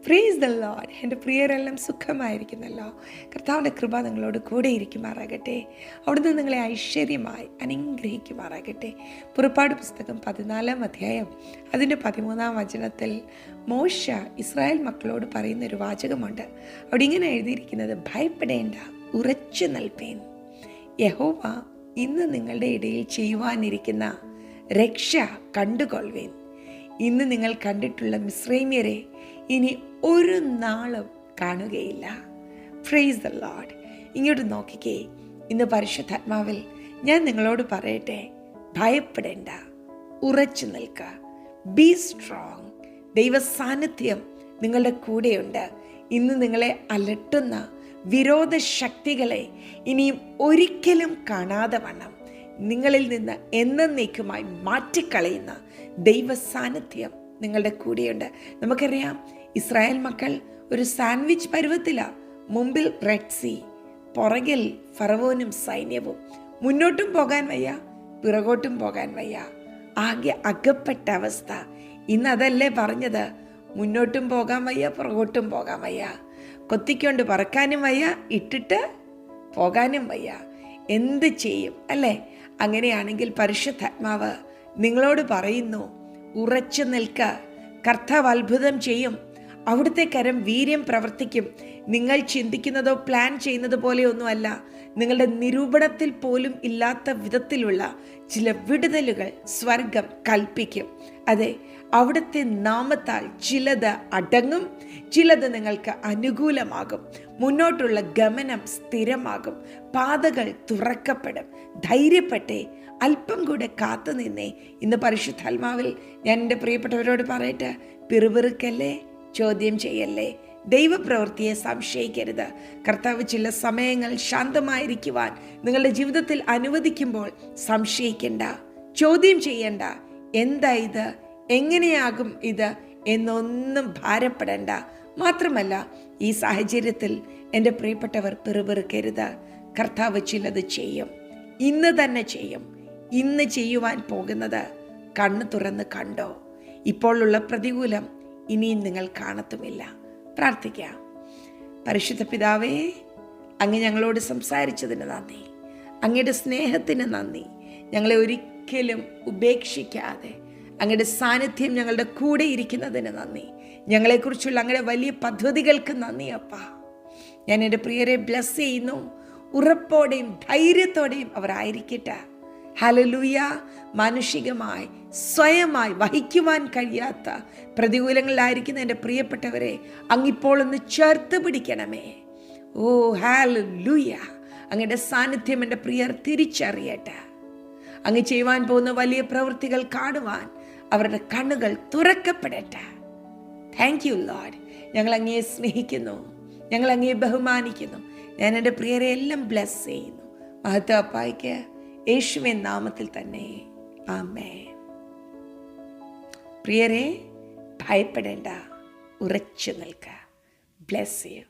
Praise the Lord. എൻ്റെ പ്രിയരെല്ലാം സുഖമായിരിക്കുന്നല്ലോ. കർത്താവിൻ്റെ കൃപ നിങ്ങളോട് കൂടെ ഇരിക്കുമാറാകട്ടെ. അവിടുന്ന് നിങ്ങളെ ഐശ്വര്യമായി അനുഗ്രഹിക്കുമാറാകട്ടെ. പുറപ്പാട് പുസ്തകം 14-ാം അധ്യായം അതിൻ്റെ 13-ാം വചനത്തിൽ മോശ ഇസ്രായേൽ മക്കളോട് പറയുന്നൊരു വാചകമുണ്ട്. അവിടെ ഇങ്ങനെ എഴുതിയിരിക്കുന്നത്, ഭയപ്പെടേണ്ട, ഉറച്ചു നിൽപ്പേൻ. യഹോവ ഇന്ന് നിങ്ങളുടെ ഇടയിൽ ചെയ്യുവാനിരിക്കുന്ന രക്ഷ കണ്ടുകൊള്ളുവേൻ. ഇന്ന് നിങ്ങൾ കണ്ടിട്ടുള്ള മിസ്രൈമ്യരെ ഇനി ഒരു നാളും കാണുകയില്ല. Praise the Lord. ഇങ്ങോട്ട് നോക്കിക്കേ. ഇന്ന് പരിശുദ്ധാത്മാവിൽ ഞാൻ നിങ്ങളോട് പറയട്ടെ, ഭയപ്പെടേണ്ട, ഉറച്ചു നിൽക്കുക, ബി സ്ട്രോങ്. ദൈവ സാന്നിധ്യം നിങ്ങളുടെ കൂടെയുണ്ട്. ഇന്ന് നിങ്ങളെ അലട്ടുന്ന വിരോധ ശക്തികളെ ഇനിയും ഒരിക്കലും കാണാതെ വണ്ണം നിങ്ങളിൽ നിന്ന് എന്നേക്കുമായി മാറ്റിക്കളയുന്ന ദൈവ സാന്നിധ്യം നിങ്ങളുടെ കൂടെയുണ്ട്. നമുക്കറിയാം, ഇസ്രായേൽ മക്കൾ ഒരു സാൻഡ്വിച്ച് പരുവത്തിലാണ്. മുമ്പിൽ റെഡ് സീ, പുറകിൽ ഫറവോനും സൈന്യവും. മുന്നോട്ടും പോകാൻ വയ്യ, പിറകോട്ടും പോകാൻ വയ്യ, ആകെ അകപ്പെട്ട അവസ്ഥ. ഇന്ന് അതല്ലേ പറഞ്ഞത്, മുന്നോട്ടും പോകാൻ വയ്യ, പുറകോട്ടും പോകാൻ വയ്യ, കൊത്തിക്കൊണ്ട് പറക്കാനും വയ്യ, ഇട്ടിട്ട് പോകാനും വയ്യ. എന്ത് ചെയ്യും അല്ലേ? അങ്ങനെയാണെങ്കിൽ പരിശുദ്ധാത്മാവ് നിങ്ങളോട് പറയുന്നു, ഉറച്ചു നിൽക്ക, കർത്താവ് അത്ഭുതം ചെയ്യും. അവിടുത്തെ കരം വീര്യം പ്രവർത്തിക്കും. നിങ്ങൾ ചിന്തിക്കുന്നതോ പ്ലാൻ ചെയ്യുന്നത് പോലെയൊന്നുമല്ല. നിങ്ങളുടെ നിരൂപണത്തിൽ പോലും ഇല്ലാത്ത വിധത്തിലുള്ള ചില വിടുതലുകൾ സ്വർഗം കൽപ്പിക്കും. അതെ, അവിടുത്തെ നാമത്താൽ ചിലത് അടങ്ങും, ചിലത് നിങ്ങൾക്ക് അനുകൂലമാകും. മുന്നോട്ടുള്ള ഗമനം സ്ഥിരമാകും, പാതകൾ തുറക്കപ്പെടും. ധൈര്യപ്പെട്ടേ, അല്പം കൂടെ കാത്തു നിന്നേ. ഇന്ന് പരിശുദ്ധാത്മാവിൽ ഞാൻ എൻ്റെ പ്രിയപ്പെട്ടവരോട് പറയട്ടെ, പിറുപിറുക്കല്ലേ, ചോദ്യം ചെയ്യല്ലേ, ദൈവപ്രവൃത്തിയെ സംശയിക്കരുത്. കർത്താവ് ചില സമയങ്ങൾ ശാന്തമായിരിക്കുവാൻ നിങ്ങളുടെ ജീവിതത്തിൽ അനുവദിക്കുമ്പോൾ സംശയിക്കേണ്ട, ചോദ്യം ചെയ്യണ്ട. എന്താ ഇത്, എങ്ങനെയാകും ഇത് എന്നൊന്നും ഭാരപ്പെടേണ്ട. മാത്രമല്ല, ഈ സാഹചര്യത്തിൽ എൻ്റെ പ്രിയപ്പെട്ടവർ പിറുപിറുക്കരുത്. കർത്താവ് ചിലത് ചെയ്യും, ഇന്ന് തന്നെ ചെയ്യും. ഇന്ന് ചെയ്യുവാൻ പോകുന്നത് കണ്ണ് തുറന്ന് കണ്ടോ. ഇപ്പോഴുള്ള പ്രതികൂലം ഇനിയും നിങ്ങൾ കാണത്തുമില്ല. പ്രാർത്ഥിക്കാം. പരിശുദ്ധ പിതാവേ, അങ്ങ് ഞങ്ങളോട് സംസാരിച്ചതിന് നന്ദി. അങ്ങയുടെ സ്നേഹത്തിന് നന്ദി. ഞങ്ങളെ ഒരിക്കലും ഉപേക്ഷിക്കാതെ അങ്ങയുടെ സാന്നിധ്യം ഞങ്ങളുടെ കൂടെ ഇരിക്കുന്നതിന് നന്ദി. ഞങ്ങളെക്കുറിച്ചുള്ള അങ്ങയുടെ വലിയ പദ്ധതികൾക്ക് നന്ദി അപ്പാ. ഞാൻ എൻ്റെ പ്രിയരെ ബ്ലസ് ചെയ്യുന്നു. ഉറപ്പോടെയും ധൈര്യത്തോടെയും അവർ ആയിരിക്കട്ടെ. ഹല്ലേലൂയ. മാനുഷികമായി സ്വയമായി വഹിക്കുവാൻ കഴിയാത്ത പ്രതികൂലങ്ങളിലായിരിക്കുന്ന എൻ്റെ പ്രിയപ്പെട്ടവരെ അങ്ങിപ്പോൾ ഒന്ന് ചേർത്ത് പിടിക്കണമേ. ഓ ഹല്ലേലൂയ. അങ്ങയുടെ സാന്നിധ്യം എൻ്റെ പ്രിയർ തിരിച്ചറിയട്ടെ. അങ്ങ് ചെയ്യുവാൻ പോകുന്ന വലിയ പ്രവൃത്തികൾ കാണുവാൻ അവരുടെ കണ്ണുകൾ തുറക്കപ്പെടട്ടെ. Thank you Lord. ഞങ്ങൾ അങ്ങയെ സ്നേഹിക്കുന്നു, ഞങ്ങൾ അങ്ങയെ ബഹുമാനിക്കുന്നു. ഞാൻ എൻ്റെ പ്രിയരെ എല്ലാം ബ്ലസ് ചെയ്യുന്നു. മഹത്വപ്പായ്ക്ക് യേശുവിൻ നാമത്തിൽ തന്നെ ആമേൻ. പ്രിയരെ, ഭയപ്പെടേണ്ട, ഉറച്ചു നിൽക്കുക. Bless you.